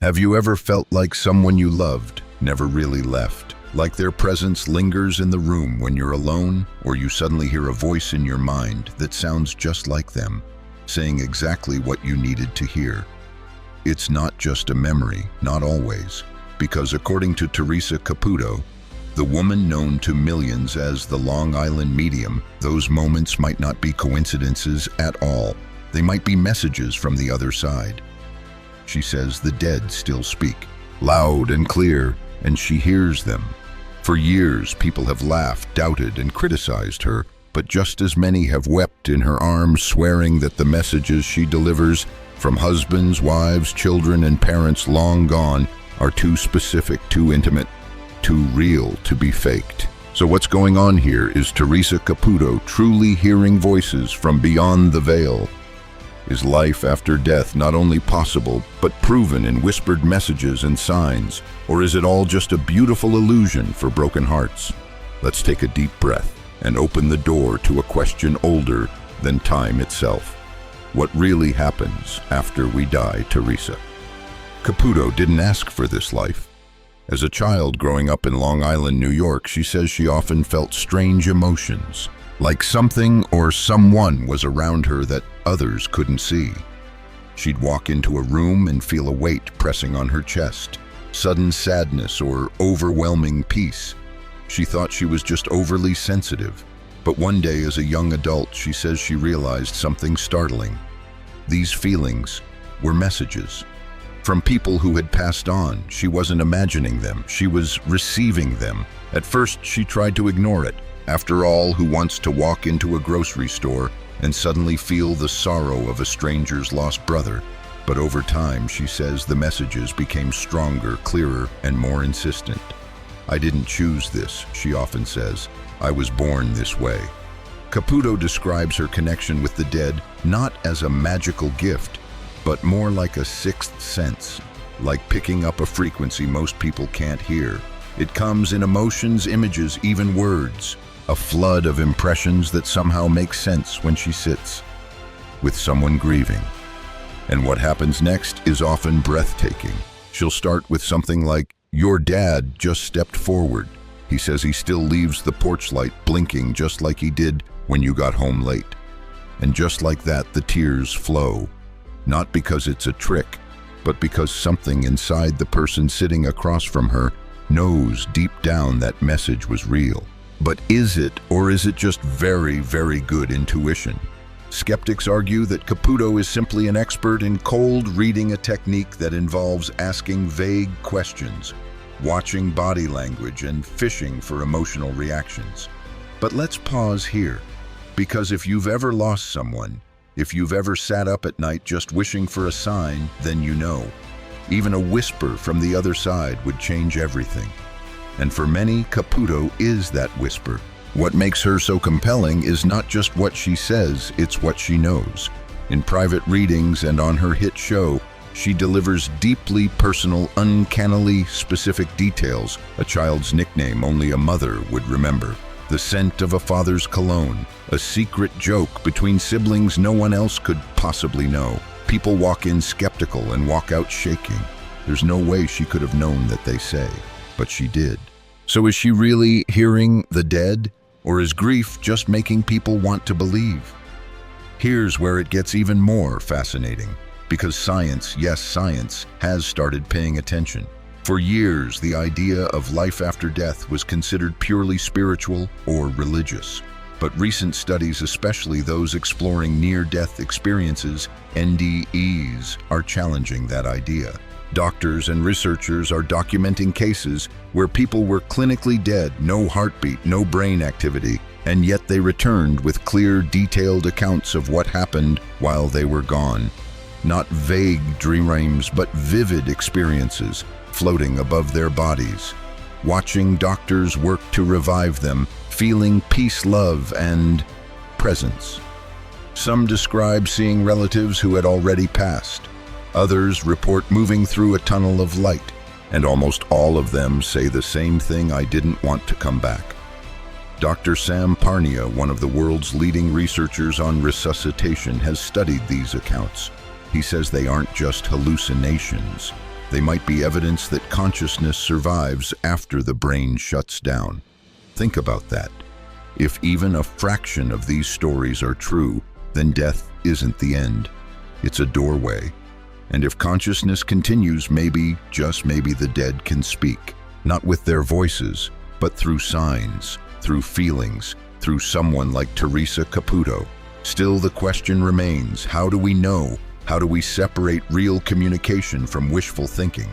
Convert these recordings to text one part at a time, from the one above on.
Have you ever felt like someone you loved never really left? Like their presence lingers in the room when you're alone, or you suddenly hear a voice in your mind that sounds just like them, saying exactly what you needed to hear. It's not just a memory, not always, because according to Theresa Caputo, the woman known to millions as the Long Island medium, those moments might not be coincidences at all. They might be messages from the other side. She says the dead still speak, loud and clear, and she hears them. For years, people have laughed, doubted, and criticized her, but just as many have wept in her arms, swearing that the messages she delivers from husbands, wives, children, and parents long gone are too specific, too intimate, too real to be faked. So what's going on here? Is Theresa Caputo truly hearing voices from beyond the veil? Is life after death not only possible, but proven in whispered messages and signs? Or is it all just a beautiful illusion for broken hearts? Let's take a deep breath and open the door to a question older than time itself. What really happens after we die, Theresa? Caputo didn't ask for this life. As a child growing up in Long Island, New York, she says she often felt strange emotions, like something or someone was around her that others couldn't see. She'd walk into a room and feel a weight pressing on her chest, sudden sadness or overwhelming peace. She thought she was just overly sensitive, but one day as a young adult, she says she realized something startling. These feelings were messages from people who had passed on. She wasn't imagining them, she was receiving them. At first, she tried to ignore it. After all, who wants to walk into a grocery store and suddenly feel the sorrow of a stranger's lost brother? But over time, she says, the messages became stronger, clearer, and more insistent. I didn't choose this, she often says. I was born this way. Caputo describes her connection with the dead not as a magical gift, but more like a sixth sense, like picking up a frequency most people can't hear. It comes in emotions, images, even words. A flood of impressions that somehow make sense when she sits with someone grieving. And what happens next is often breathtaking. She'll start with something like, "Your dad just stepped forward. He says he still leaves the porch light blinking just like he did when you got home late." And just like that, the tears flow. Not because it's a trick, but because something inside the person sitting across from her knows deep down that message was real. But is it, or is it just very, very good intuition? Skeptics argue that Caputo is simply an expert in cold reading, a technique that involves asking vague questions, watching body language, and fishing for emotional reactions. But let's pause here, because if you've ever lost someone, if you've ever sat up at night just wishing for a sign, then you know. Even a whisper from the other side would change everything. And for many, Caputo is that whisper. What makes her so compelling is not just what she says, it's what she knows. In private readings and on her hit show, she delivers deeply personal, uncannily specific details, a child's nickname only a mother would remember, the scent of a father's cologne, a secret joke between siblings no one else could possibly know. People walk in skeptical and walk out shaking. There's no way she could have known that, they say, but she did. So is she really hearing the dead, or is grief just making people want to believe? Here's where it gets even more fascinating, because science, yes, science, has started paying attention. For years, the idea of life after death was considered purely spiritual or religious. But recent studies, especially those exploring near-death experiences, NDEs, are challenging that idea. Doctors and researchers are documenting cases where people were clinically dead, no heartbeat, no brain activity, and yet they returned with clear, detailed accounts of what happened while they were gone. Not vague dreams, but vivid experiences floating above their bodies. Watching doctors work to revive them, feeling peace, love, and presence. Some describe seeing relatives who had already passed. Others report moving through a tunnel of light, and almost all of them say the same thing: I didn't want to come back. Dr. Sam Parnia, one of the world's leading researchers on resuscitation, has studied these accounts. He says they aren't just hallucinations. They might be evidence that consciousness survives after the brain shuts down. Think about that. If even a fraction of these stories are true, then death isn't the end. It's a doorway. And if consciousness continues, maybe, just maybe, the dead can speak. Not with their voices, but through signs, through feelings, through someone like Theresa Caputo. Still, the question remains, how do we know? How do we separate real communication from wishful thinking?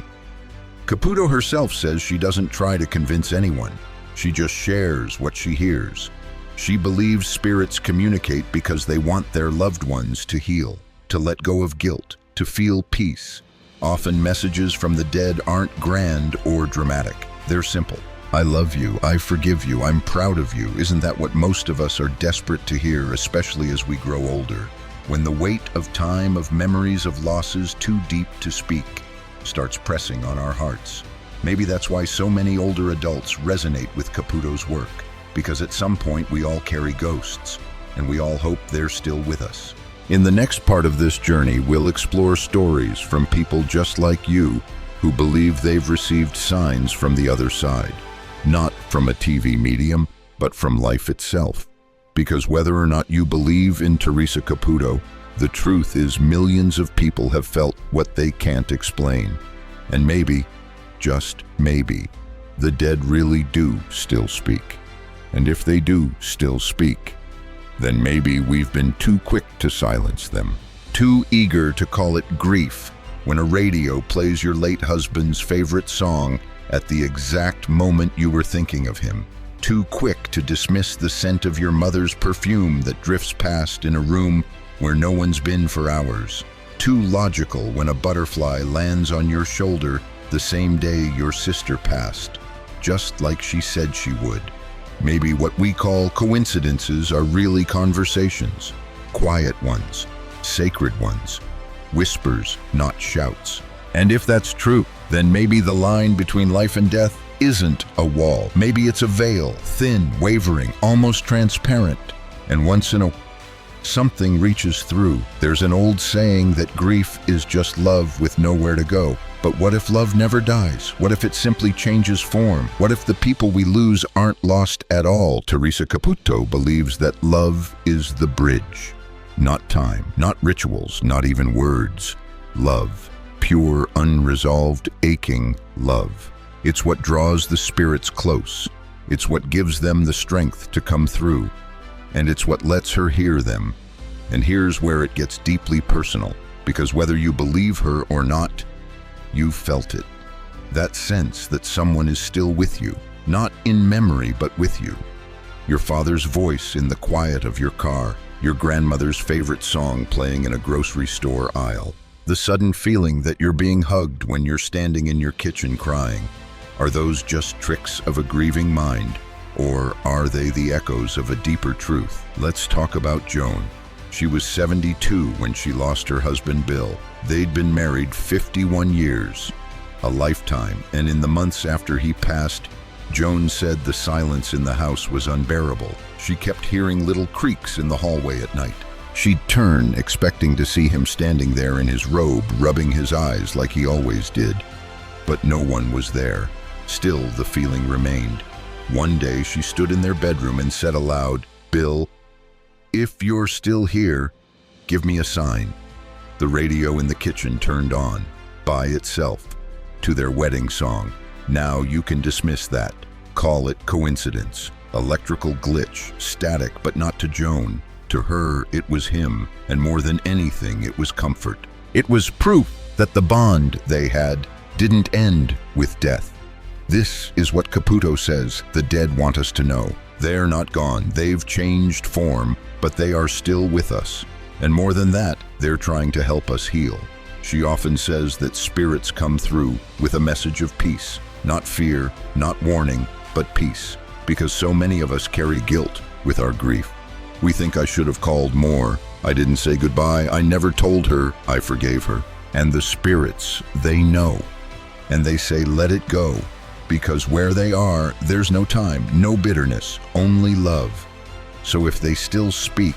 Caputo herself says she doesn't try to convince anyone. She just shares what she hears. She believes spirits communicate because they want their loved ones to heal, to let go of guilt, to feel peace. Often messages from the dead aren't grand or dramatic. They're simple. I love you, I forgive you, I'm proud of you. Isn't that what most of us are desperate to hear, especially as we grow older? When the weight of time, of memories, of losses too deep to speak, starts pressing on our hearts. Maybe that's why so many older adults resonate with Caputo's work, because at some point we all carry ghosts, and we all hope they're still with us. In the next part of this journey, we'll explore stories from people just like you who believe they've received signs from the other side. Not from a TV medium, but from life itself. Because whether or not you believe in Theresa Caputo, the truth is millions of people have felt what they can't explain. And maybe, just maybe, the dead really do still speak. And if they do still speak, then maybe we've been too quick to silence them, too eager to call it grief when a radio plays your late husband's favorite song at the exact moment you were thinking of him, too quick to dismiss the scent of your mother's perfume that drifts past in a room where no one's been for hours, too logical when a butterfly lands on your shoulder the same day your sister passed, just like she said she would. Maybe what we call coincidences are really conversations, quiet ones, sacred ones, whispers, not shouts. And if that's true, then maybe the line between life and death isn't a wall. Maybe it's a veil, thin, wavering, almost transparent. And once in a while, something reaches through. There's an old saying that grief is just love with nowhere to go. But what if love never dies? What if it simply changes form? What if the people we lose aren't lost at all? Theresa Caputo believes that love is the bridge. Not time, not rituals, not even words. Love. Pure, unresolved, aching love. It's what draws the spirits close. It's what gives them the strength to come through. And it's what lets her hear them. And here's where it gets deeply personal, because whether you believe her or not, you've felt it. That sense that someone is still with you, not in memory, but with you. Your father's voice in the quiet of your car, your grandmother's favorite song playing in a grocery store aisle, the sudden feeling that you're being hugged when you're standing in your kitchen crying. Are those just tricks of a grieving mind, or are they the echoes of a deeper truth? Let's talk about Joan. She was 72 when she lost her husband Bill. They'd been married 51 years, a lifetime, and in the months after he passed, Joan said the silence in the house was unbearable. She kept hearing little creaks in the hallway at night. She'd turn, expecting to see him standing there in his robe, rubbing his eyes like he always did. But no one was there. Still, the feeling remained. One day, she stood in their bedroom and said aloud, "Bill, if you're still here, give me a sign." The radio in the kitchen turned on, by itself, to their wedding song. Now you can dismiss that. Call it coincidence, electrical glitch, static, but not to Joan. To her, it was him, and more than anything, it was comfort. It was proof that the bond they had didn't end with death. This is what Caputo says the dead want us to know. They're not gone, they've changed form, but they are still with us. And more than that, they're trying to help us heal. She often says that spirits come through with a message of peace, not fear, not warning, but peace. Because so many of us carry guilt with our grief. We think I should have called more. I didn't say goodbye. I never told her I forgave her. And the spirits, they know. And they say, let it go. Because where they are, there's no time, no bitterness, only love. So if they still speak,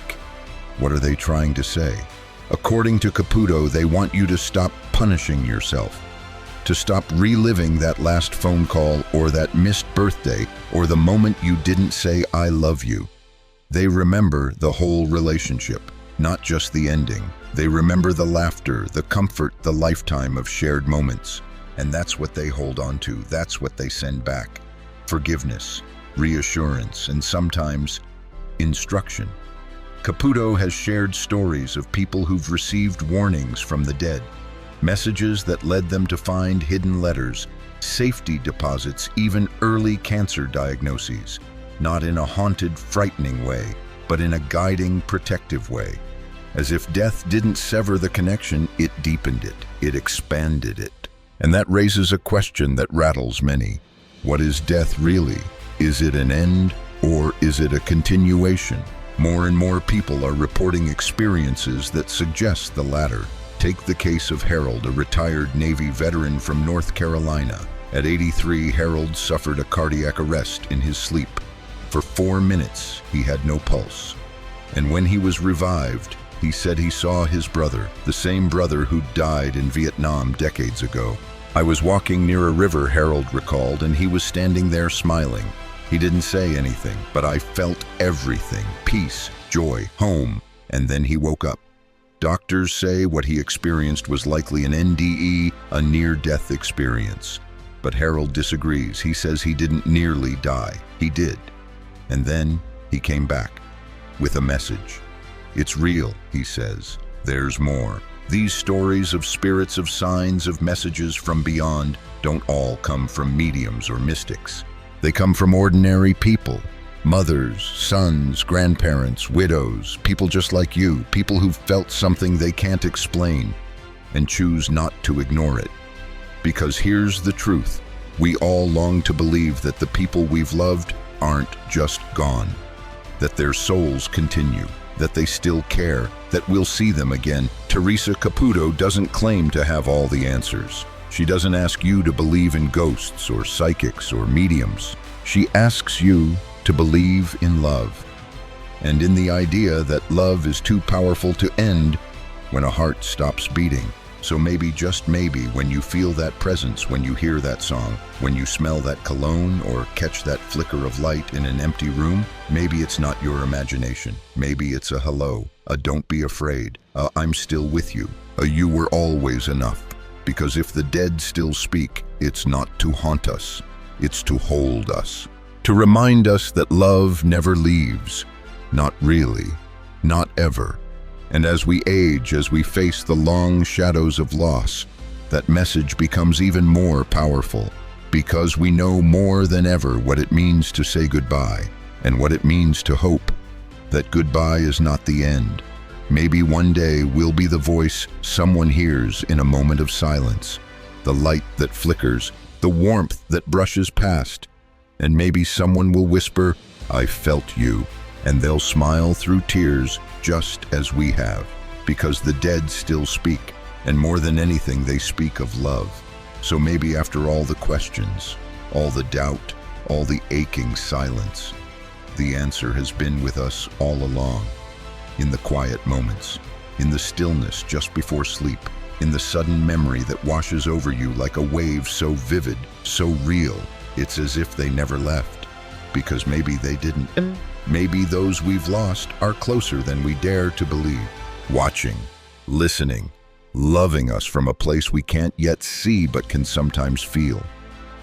what are they trying to say? According to Caputo, they want you to stop punishing yourself. to stop reliving that last phone call or that missed birthday or the moment you didn't say I love you. They remember the whole relationship, not just the ending. They remember the laughter, the comfort, the lifetime of shared moments. And that's what they hold on to. That's what they send back. Forgiveness, reassurance, and sometimes instruction. Caputo has shared stories of people who've received warnings from the dead, messages that led them to find hidden letters, safety deposits, even early cancer diagnoses, not in a haunted, frightening way, but in a guiding, protective way. As if death didn't sever the connection, it deepened it, it expanded it. And that raises a question that rattles many. What is death really? Is it an end, or is it a continuation? More and more people are reporting experiences that suggest the latter. Take the case of Harold, a retired Navy veteran from North Carolina. At 83, Harold suffered a cardiac arrest in his sleep. For 4 minutes, he had no pulse. And when he was revived, he said he saw his brother, the same brother who died in Vietnam decades ago. I was walking near a river, Harold recalled, and he was standing there smiling. He didn't say anything, but I felt everything: peace, joy, home. And then he woke up. Doctors say what he experienced was likely an NDE, a near-death experience. But Harold disagrees. He says he didn't nearly die. He did. And then he came back with a message. It's real, he says. There's more. These stories of spirits, of signs, of messages from beyond don't all come from mediums or mystics. They come from ordinary people. Mothers, sons, grandparents, widows, people just like you, people who've felt something they can't explain and choose not to ignore it. Because here's the truth. We all long to believe that the people we've loved aren't just gone, that their souls continue, that they still care, that we'll see them again. Theresa Caputo doesn't claim to have all the answers. She doesn't ask you to believe in ghosts or psychics or mediums. She asks you to believe in love, and in the idea that love is too powerful to end when a heart stops beating. So maybe, just maybe, when you feel that presence, when you hear that song, when you smell that cologne or catch that flicker of light in an empty room, maybe it's not your imagination. Maybe it's a hello, a don't be afraid, a I'm still with you, a you were always enough. Because if the dead still speak, it's not to haunt us, it's to hold us. To remind us that love never leaves. Not really. Not ever. And as we age, as we face the long shadows of loss, that message becomes even more powerful, because we know more than ever what it means to say goodbye and what it means to hope that goodbye is not the end. Maybe one day we'll be the voice someone hears in a moment of silence, the light that flickers, the warmth that brushes past. And maybe someone will whisper, I felt you, and they'll smile through tears just as we have, because the dead still speak, and more than anything they speak of love. So maybe after all the questions, all the doubt, all the aching silence, the answer has been with us all along, in the quiet moments, in the stillness just before sleep, in the sudden memory that washes over you like a wave so vivid, so real, it's as if they never left, because maybe they didn't. Maybe those we've lost are closer than we dare to believe, watching, listening, loving us from a place we can't yet see but can sometimes feel.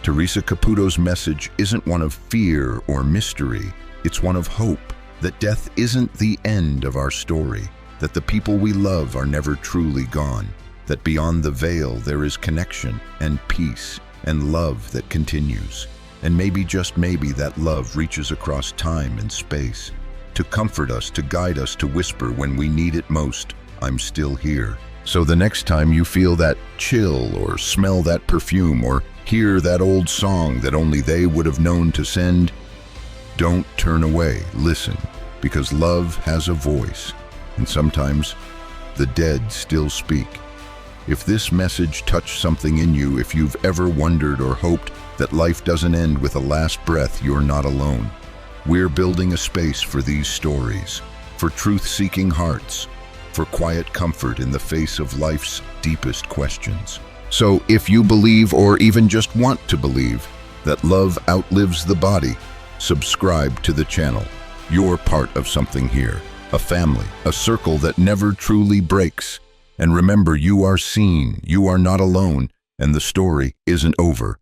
Theresa Caputo's message isn't one of fear or mystery, it's one of hope, that death isn't the end of our story, that the people we love are never truly gone, that beyond the veil there is connection and peace and love that continues. And maybe, just maybe, that love reaches across time and space to comfort us, to guide us, to whisper when we need it most, I'm still here. So the next time you feel that chill or smell that perfume or hear that old song that only they would have known to send, don't turn away, listen, because love has a voice, and sometimes the dead still speak. If this message touched something in you, if you've ever wondered or hoped that life doesn't end with a last breath, you're not alone. We're building a space for these stories, for truth-seeking hearts, for quiet comfort in the face of life's deepest questions. So if you believe, or even just want to believe, that love outlives the body, subscribe to the channel. You're part of something here, a family, a circle that never truly breaks. And remember, you are seen, you are not alone, and the story isn't over.